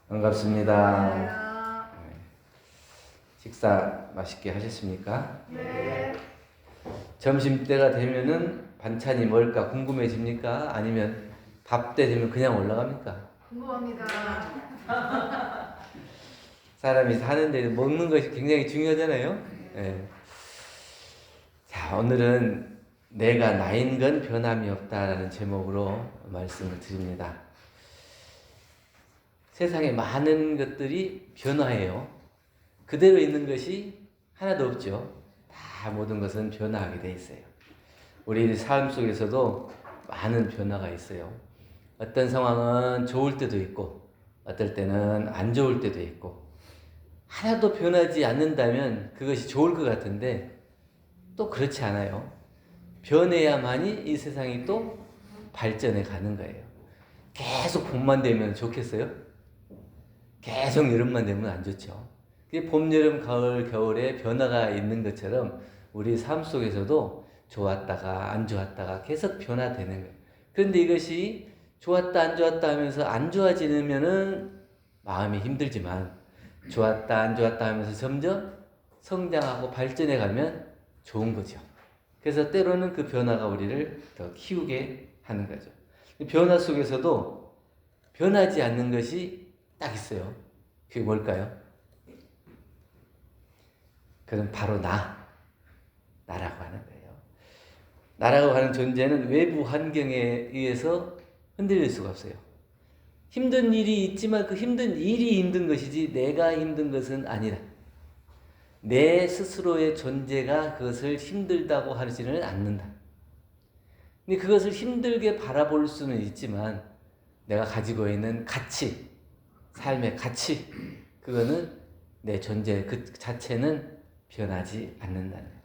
반갑습니다. 네. 식사 맛있게 하셨습니까? 네. 점심때가 되면은 반찬이 뭘까 궁금해집니까? 아니면 밥 때 되면 그냥 올라갑니까? 궁금합니다. 사람이 사는데 먹는 것이 굉장히 중요하잖아요. 예. 자, 오늘은 내가 나인 건 변함이 없다라는 제목으로 말씀을 드립니다. 세상에 많은 것들이 변화해요. 그대로 있는 것이 하나도 없죠. 다 모든 것은 변화하게 돼 있어요. 우리 삶 속에서도 많은 변화가 있어요. 어떤 상황은 좋을 때도 있고 어떨 때는 안 좋을 때도 있고 하나도 변하지 않는다면 그것이 좋을 것 같은데 또 그렇지 않아요. 변해야만이 이 세상이 또 발전해 가는 거예요. 계속 봄만 되면 좋겠어요? 계속 여름만 되면 안 좋죠. 봄, 여름, 가을, 겨울에 변화가 있는 것처럼 우리 삶 속에서도 좋았다가 안 좋았다가 계속 변화되는 거예요. 그런데 이것이 좋았다 안 좋았다 하면서 안 좋아지면은 마음이 힘들지만 좋았다 안 좋았다 하면서 점점 성장하고 발전해 가면 좋은 거죠. 그래서 때로는 그 변화가 우리를 더 키우게 하는 거죠. 변화 속에서도 변하지 않는 것이 딱 있어요. 그게 뭘까요? 그건 바로 나라고 하는 거예요. 나라고 하는 존재는 외부 환경에 의해서 흔들릴 수가 없어요. 힘든 일이 있지만 그 힘든 일이 힘든 것이지 내가 힘든 것은 아니다. 내 스스로의 존재가 그것을 힘들다고 하지는 않는다. 근데 그것을 힘들게 바라볼 수는 있지만 내가 가지고 있는 가치, 삶의 가치, 그거는 내 존재 그 자체는 변하지 않는다는 거예요.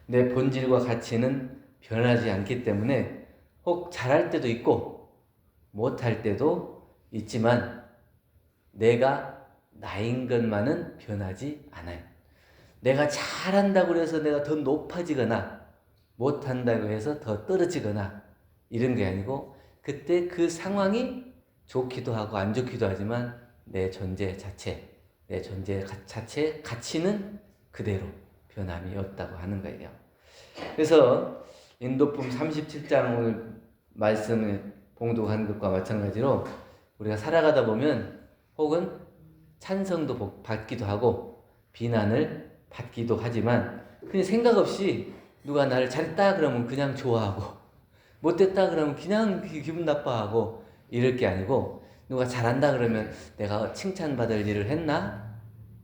내 본질과 가치는 변하지 않기 때문에 혹 잘할 때도 있고 못할 때도 있지만 내가 나인 것만은 변하지 않아요. 내가 잘한다고 해서 내가 더 높아지거나 못한다고 해서 더 떨어지거나 이런 게 아니고 그때 그 상황이 좋기도 하고 안 좋기도 하지만 내 존재 자체, 내 존재 자체의 가치는 그대로 변함이 없다고 하는 거예요. 그래서 인도품 37장 오늘 말씀을 봉독한 것과 마찬가지로 우리가 살아가다 보면 혹은 찬성도 받기도 하고 비난을 받기도 하지만 그냥 생각 없이 누가 나를 잘했다 그러면 그냥 좋아하고 못됐다 그러면 그냥 기분 나빠하고 이럴 게 아니고 누가 잘한다 그러면 내가 칭찬받을 일을 했나?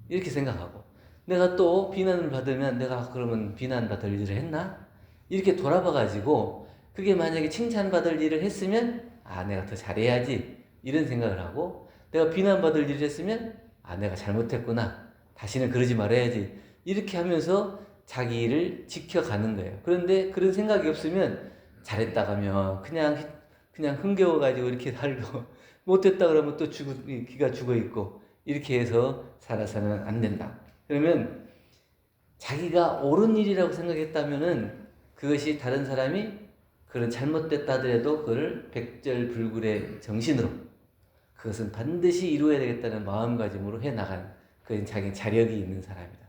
이렇게 생각하고 내가 또 비난을 받으면 내가 그러면 비난받을 일을 했나? 이렇게 돌아봐 가지고 그게 만약에 칭찬받을 일을 했으면 아 내가 더 잘해야지 이런 생각을 하고 내가 비난받을 일을 했으면 아 내가 잘못했구나 다시는 그러지 말아야지 이렇게 하면서 자기 일을 지켜가는 거예요. 그런데 그런 생각이 없으면 잘했다 가면 그냥 흥겨워 가지고 이렇게 살고 못했다 그러면 또 기가 죽어 있고 이렇게 해서 살아서는 안 된다. 그러면 자기가 옳은 일이라고 생각했다면은 그것이 다른 사람이 그런 잘못됐다 하더라도 그걸 백절불굴의 정신으로 그것은 반드시 이루어야 되겠다는 마음가짐으로 해나가는 그건 자기 자력이 있는 사람이다.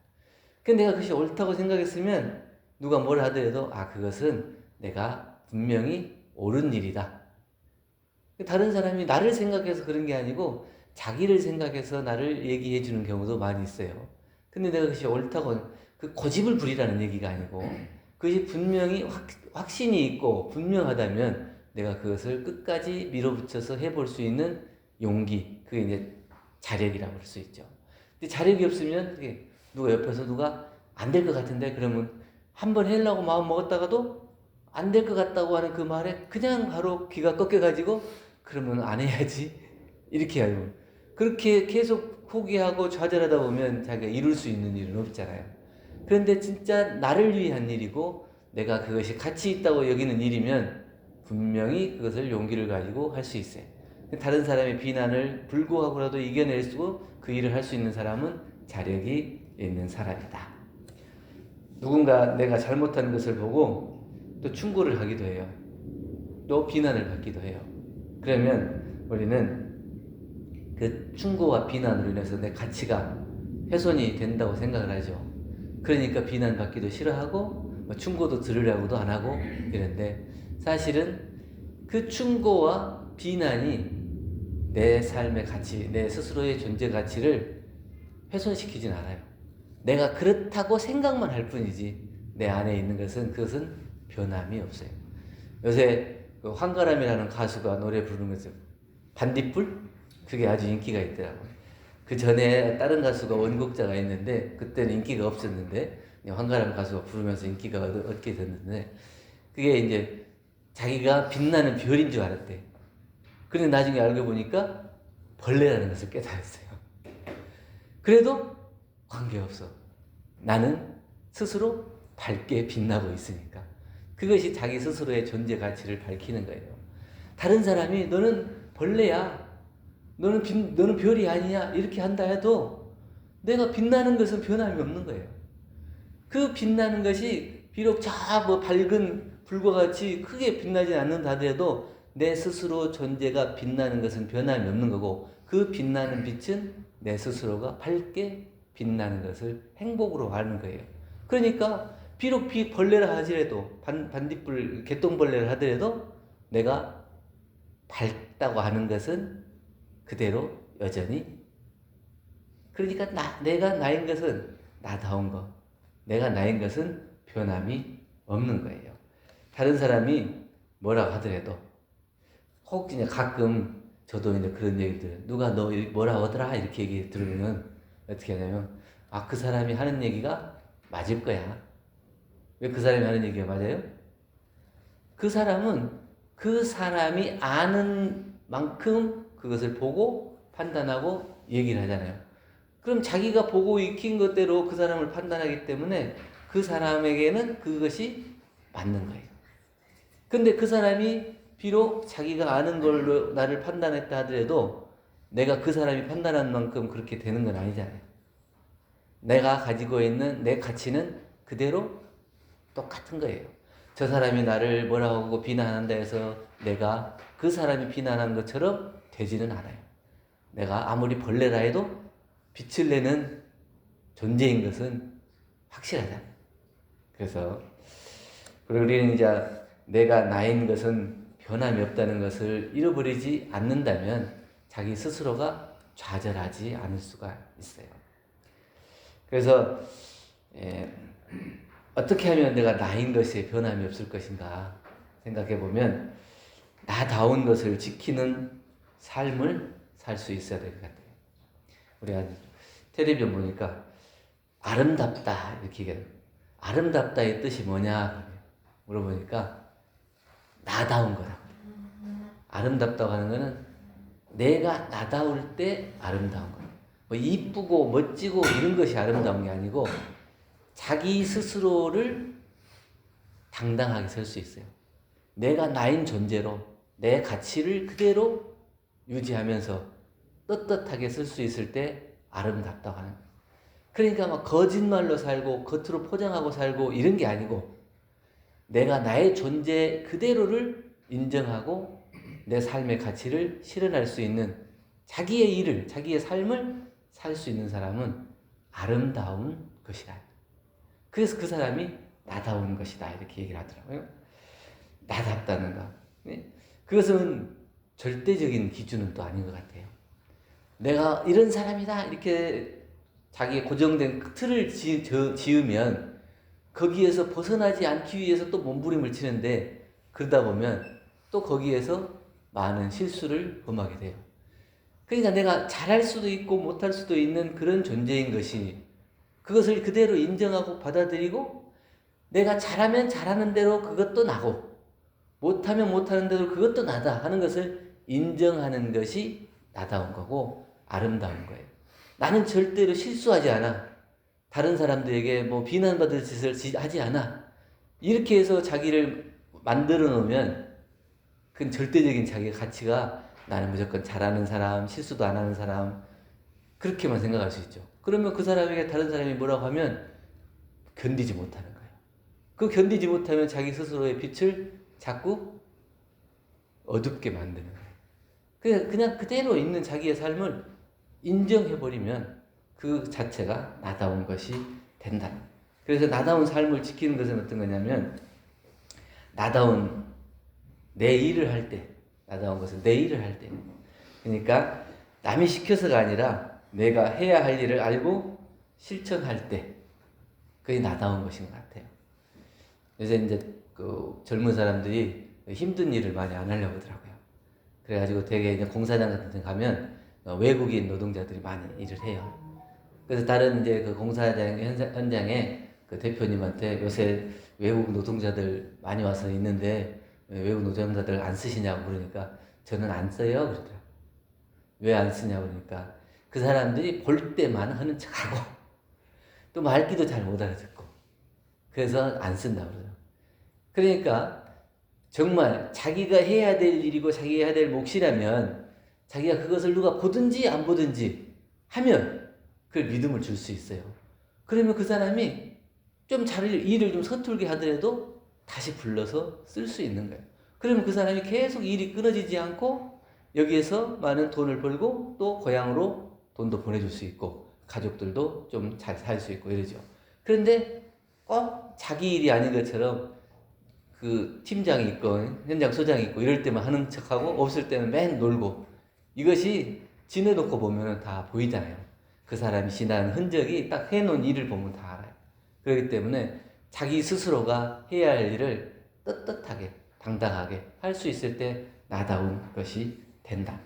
근데 내가 그것이 옳다고 생각했으면 누가 뭘 하더라도 아 그것은 내가 분명히 옳은 일이다. 다른 사람이 나를 생각해서 그런 게 아니고 자기를 생각해서 나를 얘기해 주는 경우도 많이 있어요. 근데 내가 그것이 옳다고 그 고집을 부리라는 얘기가 아니고 그것이 분명히 확신이 있고 분명하다면 내가 그것을 끝까지 밀어붙여서 해볼 수 있는 용기, 그게 이제 자력이라고 할 수 있죠. 근데 자력이 없으면 그게 누가 옆에서 누가 안 될 것 같은데 그러면 한번 하려고 마음 먹었다가도 안 될 것 같다고 하는 그 말에 그냥 바로 귀가 꺾여가지고 그러면 안 해야지 이렇게 하고 그렇게 계속 포기하고 좌절하다 보면 자기가 이룰 수 있는 일은 없잖아요. 그런데 진짜 나를 위한 일이고 내가 그것이 가치 있다고 여기는 일이면 분명히 그것을 용기를 가지고 할 수 있어요. 다른 사람의 비난을 불구하고라도 이겨낼 수 그 일을 할 수 있는 사람은 자력이 있는 사람이다. 누군가 내가 잘못한 것을 보고 또 충고를 하기도 해요. 또 비난을 받기도 해요. 그러면 우리는 그 충고와 비난으로 인해서 내 가치가 훼손이 된다고 생각을 하죠. 그러니까 비난받기도 싫어하고 뭐 충고도 들으려고도 안 하고 이런데, 사실은 그 충고와 비난이 내 삶의 가치, 내 스스로의 존재 가치를 훼손시키진 않아요. 내가 그렇다고 생각만 할 뿐이지 내 안에 있는 그것은 변함이 없어요. 요새 그 황가람이라는 가수가 노래 부르는 거죠. 반딧불? 그게 아주 인기가 있더라고요. 그 전에 다른 가수가 원곡자가 있는데 그때는 인기가 없었는데 황가람 가수가 부르면서 인기가 얻게 됐는데, 그게 이제 자기가 빛나는 별인 줄 알았대. 그런데 나중에 알고 보니까 벌레라는 것을 깨달았어요. 그래도 관계없어. 나는 스스로 밝게 빛나고 있으니까. 그것이 자기 스스로의 존재 가치를 밝히는 거예요. 다른 사람이 너는 벌레야, 너는 별이 아니야 이렇게 한다 해도 내가 빛나는 것은 변함이 없는 거예요. 그 빛나는 것이 비록 저 뭐 밝은 불과 같이 크게 빛나지 않는다 하더라도 내 스스로 존재가 빛나는 것은 변함이 없는 거고, 그 빛나는 빛은 내 스스로가 밝게 빛나는 것을 행복으로 아는 거예요. 그러니까 비록 벌레라 하더라도, 반딧불 개똥벌레를 하더라도 내가 밝다고 하는 것은 그대로 여전히, 그러니까 내가 나인 것은 나다운 것, 내가 나인 것은 변함이 없는 거예요. 다른 사람이 뭐라고 하더라도, 혹 이제 가끔 저도 이제 그런 얘기들, 누가 너 뭐라고 하더라 이렇게 얘기 들으면 어떻게 하냐면, 그 사람이 하는 얘기가 맞을 거야. 왜 그 사람이 하는 얘기가 맞아요? 그 사람은 그 사람이 아는 만큼 그것을 보고 판단하고 얘기를 하잖아요. 그럼 자기가 보고 익힌 것대로 그 사람을 판단하기 때문에 그 사람에게는 그것이 맞는 거예요. 근데 그 사람이 비록 자기가 아는 걸로 나를 판단했다 하더라도 내가 그 사람이 판단한 만큼 그렇게 되는 건 아니잖아요. 내가 가지고 있는 내 가치는 그대로 똑같은 거예요. 저 사람이 나를 뭐라고 하고 비난한다 해서 내가 그 사람이 비난한 것처럼 되지는 않아요. 내가 아무리 벌레라 해도 빛을 내는 존재인 것은 확실하잖아요. 그래서 우리는 이제 내가 나인 것은 변함이 없다는 것을 잃어버리지 않는다면 자기 스스로가 좌절하지 않을 수가 있어요. 그래서 어떻게 하면 내가 나인 것에 변함이 없을 것인가 생각해 보면, 나다운 것을 지키는 삶을 살 수 있어야 될 것 같아요. 우리가 텔레비전 보니까 아름답다 이렇게 얘기해요. 아름답다의 뜻이 뭐냐 물어보니까 나다운 거라고. 아름답다고 하는 거는 내가 나다울 때 아름다운 거예요. 뭐 이쁘고 멋지고 이런 것이 아름다운 게 아니고 자기 스스로를 당당하게 설 수 있어요. 내가 나인 존재로 내 가치를 그대로 유지하면서 떳떳하게 쓸 수 있을 때 아름답다고 하는 거예요. 그러니까 막 거짓말로 살고 겉으로 포장하고 살고 이런 게 아니고, 내가 나의 존재 그대로를 인정하고 내 삶의 가치를 실현할 수 있는 자기의 일을, 자기의 삶을 살 수 있는 사람은 아름다운 것이다. 그래서 그 사람이 나다운 것이다 이렇게 얘기를 하더라고요. 나답다는가. 네? 그것은 절대적인 기준은 또 아닌 것 같아요. 내가 이런 사람이다 이렇게 자기의 고정된 틀을 지으면 거기에서 벗어나지 않기 위해서 또 몸부림을 치는데, 그러다 보면 또 거기에서 많은 실수를 범하게 돼요. 그러니까 내가 잘할 수도 있고 못할 수도 있는 그런 존재인 것이, 그것을 그대로 인정하고 받아들이고, 내가 잘하면 잘하는 대로 그것도 나고 못하면 못하는 대로 그것도 나다 하는 것을 인정하는 것이 나다운 거고 아름다운 거예요. 나는 절대로 실수하지 않아. 다른 사람들에게 뭐 비난받을 짓을 하지 않아. 이렇게 해서 자기를 만들어 놓으면 그건 절대적인 자기의 가치가, 나는 무조건 잘하는 사람, 실수도 안 하는 사람, 그렇게만 생각할 수 있죠. 그러면 그 사람에게 다른 사람이 뭐라고 하면 견디지 못하는 거예요. 그 견디지 못하면 자기 스스로의 빛을 자꾸 어둡게 만드는 거예요. 그냥 그대로 있는 자기의 삶을 인정해버리면 그 자체가 나다운 것이 된다. 그래서 나다운 삶을 지키는 것은 어떤 거냐면, 나다운 내 일을 할 때, 나다운 것은 내 일을 할 때, 그러니까 남이 시켜서가 아니라 내가 해야 할 일을 알고 실천할 때, 그게 나다운 것인 것 같아요. 요새 이제 그 젊은 사람들이 힘든 일을 많이 안 하려고 하더라고요. 그래가지고 되게 이제 공사장 같은 데 가면 외국인 노동자들이 많이 일을 해요. 그래서 다른 이제 그 공사장 현장에 그 대표님한테 요새 외국 노동자들 많이 와서 있는데 외국 노동자들 안 쓰시냐고 그러니까 저는 안 써요 그러더라고요. 왜 안 쓰냐고 그러니까 그 사람들이 볼 때만 하는 척하고 또 말귀도 잘 못 알아듣고 그래서 안 쓴다고 그러더라고요. 그러니까 정말 자기가 해야 될 일이고 자기가 해야 될 몫이라면 자기가 그것을 누가 보든지 안 보든지 하면 그걸 믿음을 줄 수 있어요. 그러면 그 사람이 좀 일을 좀 서툴게 하더라도 다시 불러서 쓸 수 있는 거예요. 그러면 그 사람이 계속 일이 끊어지지 않고 여기에서 많은 돈을 벌고 또 고향으로 돈도 보내줄 수 있고 가족들도 좀 잘 살 수 있고 이러죠. 그런데 꼭 자기 일이 아닌 것처럼 그 팀장이 있고 현장 소장이 있고 이럴 때만 하는 척하고 없을 때는 맨 놀고, 이것이 지내놓고 보면 다 보이잖아요. 그 사람이 지난 흔적이 딱 해놓은 일을 보면 다 알아요. 그렇기 때문에 자기 스스로가 해야 할 일을 떳떳하게 당당하게 할 수 있을 때 나다운 것이 된다.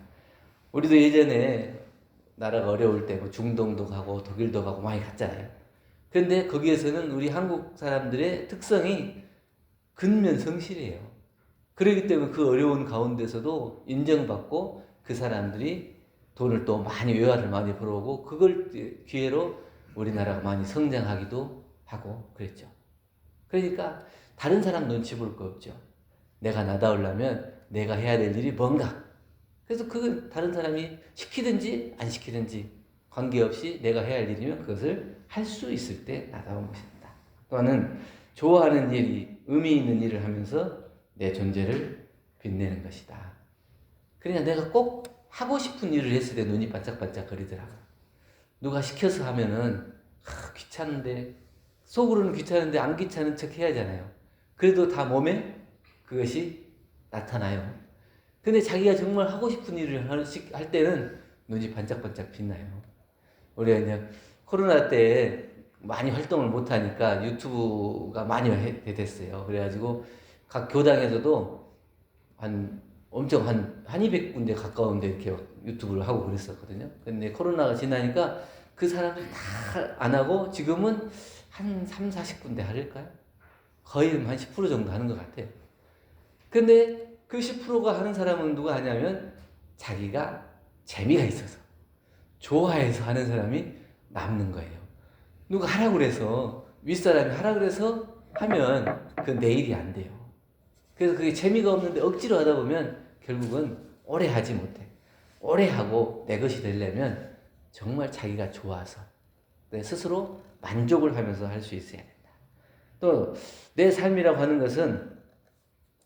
우리도 예전에 나라가 어려울 때 뭐 중동도 가고 독일도 가고 많이 갔잖아요. 그런데 거기에서는 우리 한국 사람들의 특성이 근면성실이에요. 그렇기 때문에 그 어려운 가운데서도 인정받고 그 사람들이 돈을 또 많이 외화를 많이 벌어오고 그걸 기회로 우리나라가 많이 성장하기도 하고 그랬죠. 그러니까 다른 사람 눈치 볼 거 없죠. 내가 나다우려면 내가 해야 될 일이 뭔가. 그래서 그걸 다른 사람이 시키든지 안 시키든지 관계없이 내가 해야 할 일이면 그것을 할 수 있을 때 나다운 것입니다. 또한은 좋아하는 일이 의미 있는 일을 하면서 내 존재를 빛내는 것이다. 그러니까 내가 꼭 하고 싶은 일을 했을 때 눈이 반짝반짝 거리더라고. 누가 시켜서 하면은 귀찮은데, 속으로는 귀찮은데 안 귀찮은 척 해야 하잖아요. 그래도 다 몸에 그것이 나타나요. 근데 자기가 정말 하고 싶은 일을 할 때는 눈이 반짝반짝 빛나요. 우리가 이제 코로나 때 많이 활동을 못하니까 유튜브가 많이 됐어요. 그래가지고 각 교당에서도 엄청 한 200군데 가까운데 이렇게 유튜브를 하고 그랬었거든요. 근데 코로나가 지나니까 그 사람들 다 안 하고 지금은 한 3, 40군데 할까요? 거의 한 10% 정도 하는 것 같아요. 근데 그 10%가 하는 사람은 누가 하냐면 자기가 재미가 있어서 좋아해서 하는 사람이 남는 거예요. 누가 하라고 그래서 윗사람이 하라고 그래서 하면 그 내 일이 안 돼요. 그래서 그게 재미가 없는데 억지로 하다 보면 결국은 오래 하지 못해. 오래 하고 내 것이 되려면 정말 자기가 좋아서 내 스스로 만족을 하면서 할 수 있어야 된다. 또 내 삶이라고 하는 것은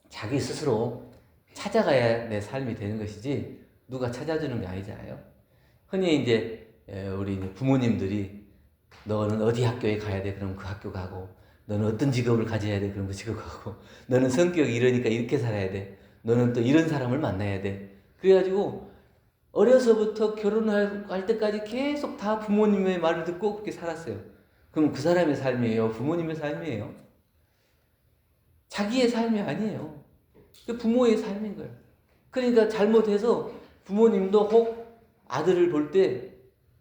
자기 스스로 찾아가야 내 삶이 되는 것이지 누가 찾아주는 게 아니잖아요. 흔히 이제 우리 부모님들이 너는 어디 학교에 가야 돼? 그럼 그 학교 가고, 너는 어떤 직업을 가져야 돼? 그럼 그 직업 가고, 너는 성격이 이러니까 이렇게 살아야 돼. 너는 또 이런 사람을 만나야 돼. 그래가지고 어려서부터 결혼할 때까지 계속 다 부모님의 말을 듣고 그렇게 살았어요. 그럼 그 사람의 삶이에요? 부모님의 삶이에요? 자기의 삶이 아니에요. 그 부모의 삶인 거예요. 그러니까 잘못해서 부모님도 혹 아들을 볼 때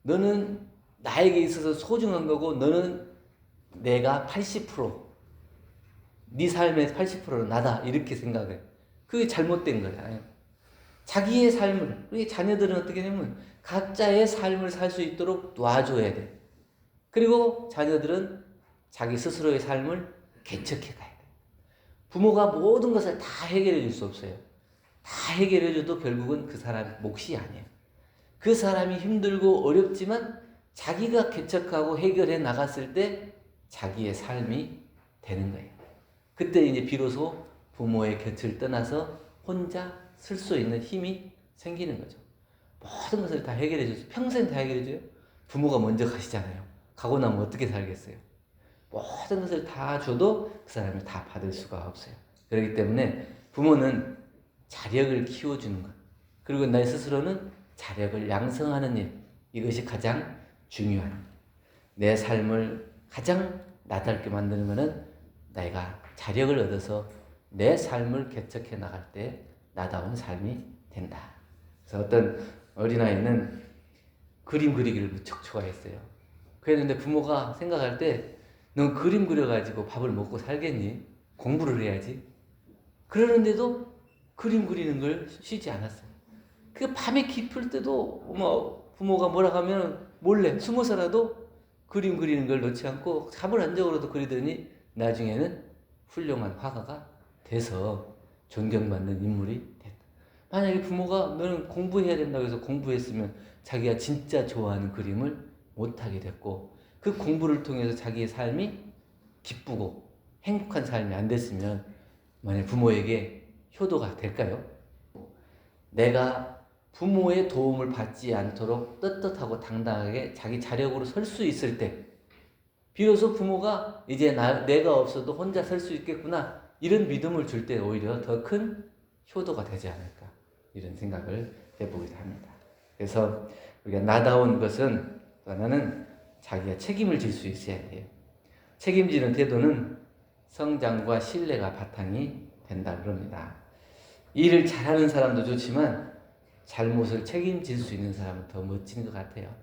너는 나에게 있어서 소중한 거고 너는 내가 80%, 네 삶의 80%는 나다 이렇게 생각해. 그게 잘못된 거잖아요. 자기의 삶을, 우리 자녀들은 어떻게 되냐면 각자의 삶을 살 수 있도록 놔줘야 돼. 그리고 자녀들은 자기 스스로의 삶을 개척해 가야 돼. 부모가 모든 것을 다 해결해 줄 수 없어요. 다 해결해 줘도 결국은 그 사람 몫이 아니에요. 그 사람이 힘들고 어렵지만 자기가 개척하고 해결해 나갔을 때 자기의 삶이 되는 거예요. 그때 이제 비로소 부모의 곁을 떠나서 혼자 쓸 수 있는 힘이 생기는 거죠. 모든 것을 다 해결해 줘서 평생 다 해결해 줘요. 부모가 먼저 가시잖아요. 가고 나면 어떻게 살겠어요? 모든 것을 다 줘도 그 사람이 다 받을 수가 없어요. 그렇기 때문에 부모는 자력을 키워주는 것, 그리고 나 스스로는 자력을 양성하는 일, 이것이 가장 중요한, 내 삶을 가장 나답게 만드는 것은 내가 자력을 얻어서 내 삶을 개척해 나갈 때 나다운 삶이 된다. 그래서 어떤 어린아이는 그림 그리기를 무척 좋아했어요. 그랬는데 부모가 생각할 때 넌 그림 그려가지고 밥을 먹고 살겠니? 공부를 해야지. 그러는데도 그림 그리는 걸 쉬지 않았어요. 그 밤에 깊을 때도 부모가 뭐라 하면 몰래 숨어서라도 그림 그리는 걸 놓지 않고 잠을 안 자고라도 그리더니 나중에는 훌륭한 화가가 돼서 존경받는 인물이 됐다. 만약에 부모가 너는 공부해야 된다고 해서 공부했으면 자기가 진짜 좋아하는 그림을 못하게 됐고, 그 공부를 통해서 자기의 삶이 기쁘고 행복한 삶이 안 됐으면 만약 부모에게 효도가 될까요? 내가 부모의 도움을 받지 않도록 떳떳하고 당당하게 자기 자력으로 설 수 있을 때 비로소 부모가 이제 내가 없어도 혼자 설 수 있겠구나, 이런 믿음을 줄 때 오히려 더 큰 효도가 되지 않을까, 이런 생각을 해보기도 합니다. 그래서 우리가 나다운 것은 하나는 자기가 책임을 질 수 있어야 돼요. 책임지는 태도는 성장과 신뢰가 바탕이 된다 그럽니다. 일을 잘하는 사람도 좋지만 잘못을 책임질 수 있는 사람은 더 멋진 것 같아요.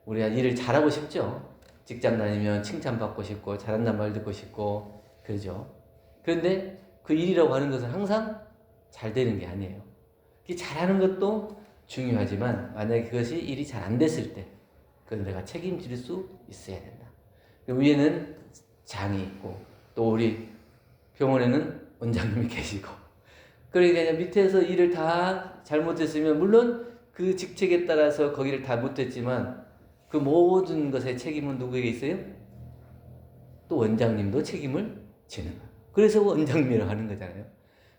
우리가 일을 잘하고 싶죠. 직장 다니면 칭찬받고 싶고 잘한다는 말 듣고 싶고 그러죠. 그런데 그 일이라고 하는 것은 항상 잘 되는 게 아니에요. 잘하는 것도 중요하지만 만약에 그것이 일이 잘 안 됐을 때 그건 내가 책임질 수 있어야 된다. 위에는 장이 있고 또 우리 병원에는 원장님이 계시고, 그러니까 밑에서 일을 다 잘못했으면 물론 그 직책에 따라서 거기를 다 못했지만 그 모든 것의 책임은 누구에게 있어요? 또 원장님도 책임을 지는 거예요. 그래서 원장님이라고 하는 거잖아요.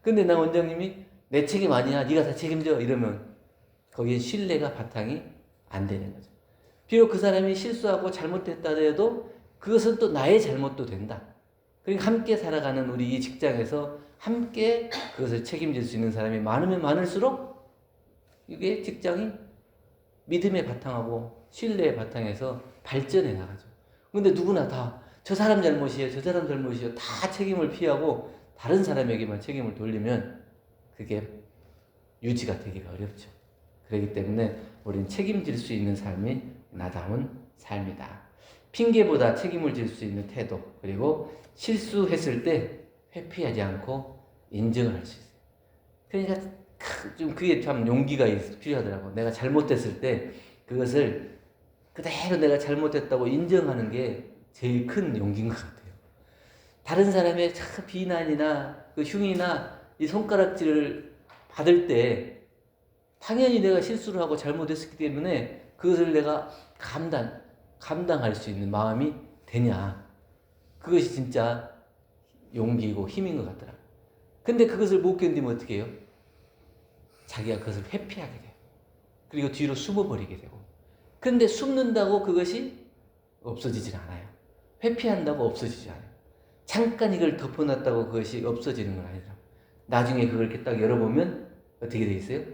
근데 나 원장님이 내 책임 아니야, 네가 다 책임져, 이러면 거기에 신뢰가 바탕이 안 되는 거죠. 비록 그 사람이 실수하고 잘못했다 해도 그것은 또 나의 잘못도 된다. 그러니까 함께 살아가는 우리 이 직장에서 함께 그것을 책임질 수 있는 사람이 많으면 많을수록 이게 직장이 믿음에 바탕하고 신뢰에 바탕해서 발전해 나가죠. 근데 누구나 다 저 사람 잘못이에요, 저 사람 잘못이에요, 다 책임을 피하고 다른 사람에게만 책임을 돌리면 그게 유지가 되기가 어렵죠. 그렇기 때문에 우리는 책임질 수 있는 삶이 나다운 삶이다. 핑계보다 책임을 질 수 있는 태도, 그리고 실수했을 때 회피하지 않고 인정을 할 수 있어요. 그러니까 좀 그게 참 용기가 필요하더라고. 내가 잘못했을 때 그것을 그대로 내가 잘못했다고 인정하는 게 제일 큰 용기인 것 같아요. 다른 사람의 비난이나 그 흉이나 이 손가락질을 받을 때 당연히 내가 실수를 하고 잘못했기 때문에 그것을 내가 감당할 수 있는 마음이 되냐. 그것이 진짜 용기고 힘인 것 같더라고요. 근데 그것을 못 견디면 어떻게 해요? 자기가 그것을 회피하게 돼요. 그리고 뒤로 숨어버리게 되고. 근데 숨는다고 그것이 없어지질 않아요. 회피한다고 없어지지 않아요. 잠깐 이걸 덮어놨다고 그것이 없어지는 건 아니더라고요. 나중에 그걸 이렇게 딱 열어보면 어떻게 돼 있어요?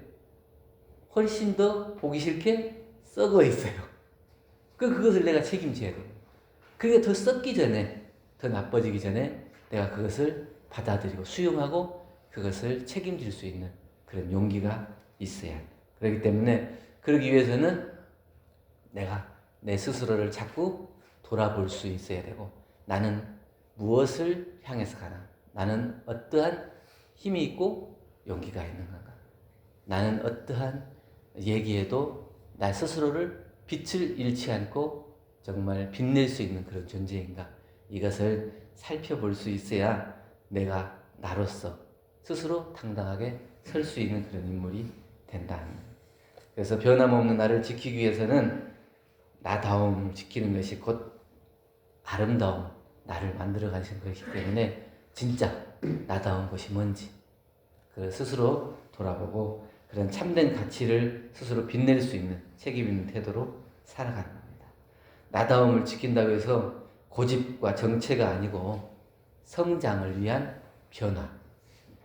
훨씬 더 보기 싫게 썩어 있어요. 그것을 내가 책임져야 돼요. 그게 더 썩기 전에, 더 나빠지기 전에 내가 그것을 받아들이고 수용하고 그것을 책임질 수 있는 그런 용기가 있어야 해요. 그렇기 때문에 그러기 위해서는 내가 내 스스로를 자꾸 돌아볼 수 있어야 되고, 나는 무엇을 향해서 가나? 나는 어떠한 힘이 있고 용기가 있는 건가? 나는 어떠한 얘기에도 나 스스로를 빛을 잃지 않고 정말 빛낼 수 있는 그런 존재인가? 이것을 살펴볼 수 있어야 내가 나로서 스스로 당당하게 설 수 있는 그런 인물이 된다. 그래서 변함없는 나를 지키기 위해서는 나다움 지키는 것이 곧 아름다운 나를 만들어 가신 것이기 때문에 진짜 나다운 것이 뭔지 그 스스로 돌아보고 그런 참된 가치를 스스로 빛낼 수 있는 책임 있는 태도로 살아가는 겁니다. 나다움을 지킨다고 해서 고집과 정체가 아니고 성장을 위한 변화.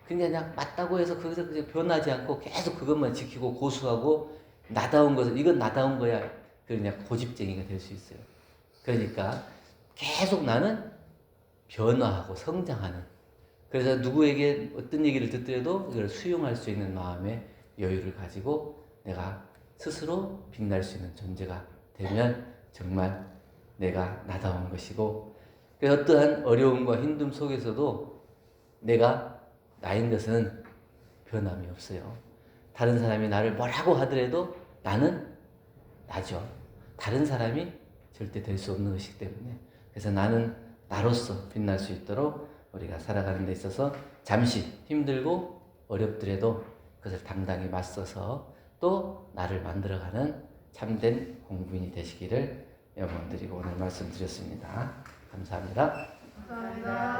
그냥 맞다고 해서 거기서 그냥 변하지 않고 계속 그것만 지키고 고수하고 나다운 것을 이건 나다운 거야. 그냥 고집쟁이가 될 수 있어요. 그러니까 계속 나는 변화하고 성장하는. 그래서 누구에게 어떤 얘기를 듣더라도 이걸 수용할 수 있는 마음의 여유를 가지고 내가 스스로 빛날 수 있는 존재가 되면 정말 내가 나다운 것이고, 그래서 어떠한 어려움과 힘듦 속에서도 내가 나인 것은 변함이 없어요. 다른 사람이 나를 뭐라고 하더라도 나는 나죠. 다른 사람이 절대 될 수 없는 것이기 때문에. 그래서 나는 나로서 빛날 수 있도록 우리가 살아가는 데 있어서 잠시 힘들고 어렵더라도 그것을 당당히 맞서서 또 나를 만들어가는 참된 공부인이 되시기를 염원드리고 오늘 말씀드렸습니다. 감사합니다. 감사합니다.